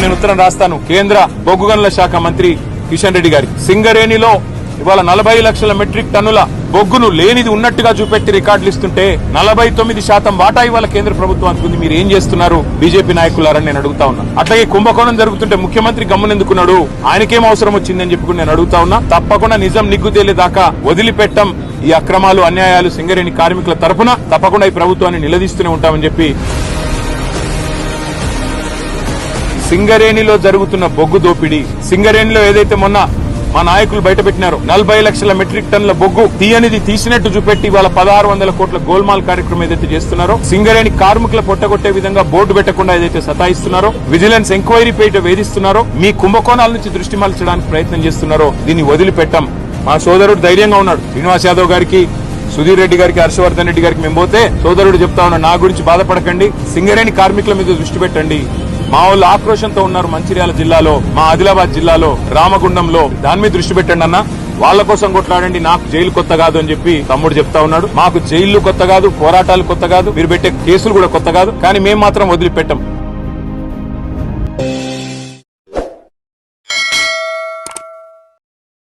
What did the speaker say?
నేను ఉత్తరం రాస్తాను కేంద్ర బొగ్గు గనుల శాఖ మంత్రి కిషన్ రెడ్డి గారికి. సింగరేణిలో ఇవాళ 40 లక్షల మెట్రిక్ టన్నుల బొగ్గును లేనిది ఉన్నట్టుగా చూపెట్టి రికార్డులు ఇస్తుంటే 49% వాటా ఇవాళ కేంద్ర ప్రభుత్వానికి ఉంది. మీరు ఏం చేస్తున్నారు బీజేపీ నాయకులారని నేను అడుగుతా ఉన్నా. అట్లాగే కుంభకోణం జరుగుతుంటే ముఖ్యమంత్రి గమ్మునెందుకున్నాడు, ఆయనకేం అవసరం వచ్చిందని చెప్పి నేను అడుగుతా ఉన్నా. తప్పకుండా నిజం నిగ్గు తేలేదాకా వదిలిపెట్టం. ఈ అక్రమాలు అన్యాయాలు సింగరేణి కార్మికుల తరఫున తప్పకుండా ఈ ప్రభుత్వాన్ని నిలదీస్తూనే ఉంటామని చెప్పి. సింగరేణిలో జరుగుతున్న బొగ్గు దోపిడీ, సింగరేణిలో ఏదైతే మొన్న మా నాయకులు బయటపెట్టినారు 40 లక్షల మెట్రిక్ టన్నుల బొగ్గు తీయనిది తీసినట్టు చూపెట్టి వాళ్ళ 1600 కోట్ల గోల్మాల్ కార్యక్రమం ఏదైతే చేస్తున్నారో, సింగరేణి కార్మికుల పొట్టగొట్టే విధంగా బోర్డు పెట్టకుండా ఏదైతే సతాయిస్తున్నారో, విజిలెన్స్ ఎంక్వైరీ పేట వేధిస్తున్నారో, మీ కుంభకోణాల నుంచి దృష్టి మళ్లించడానికి ప్రయత్నం చేస్తున్నారో దీన్ని వదిలిపెట్టం. మా సోదరుడు ధైర్యంగా ఉన్నాడు. శ్రీనివాస్ యాదవ్ గారికి, సుధీర్ రెడ్డి గారికి, హర్షవర్ధన్ రెడ్డి గారికి మేము పోతే సోదరుడు చెప్తా ఉన్నాడు, నా గురించి బాధపడకండి, సింగరేణి కార్మికుల మీద దృష్టి పెట్టండి. మా వాళ్ళు ఆక్రోషంతో ఉన్నారు మంచిర్యాల జిల్లాలో, మా ఆదిలాబాద్ జిల్లాలో, రామగుండంలో, దాని మీద దృష్టి పెట్టండి అన్న, వాళ్ళ కోసం కొట్లాడండి, నాకు జైలు కొత్త కాదు అని చెప్పి తమ్ముడు చెప్తా ఉన్నాడు. మాకు జైళ్లు కొత్త కాదు, పోరాటాలు కొత్త కాదు, మీరు పెట్టే కేసులు కూడా కొత్త కాదు, కానీ మేము మాత్రం వదిలిపెట్టం.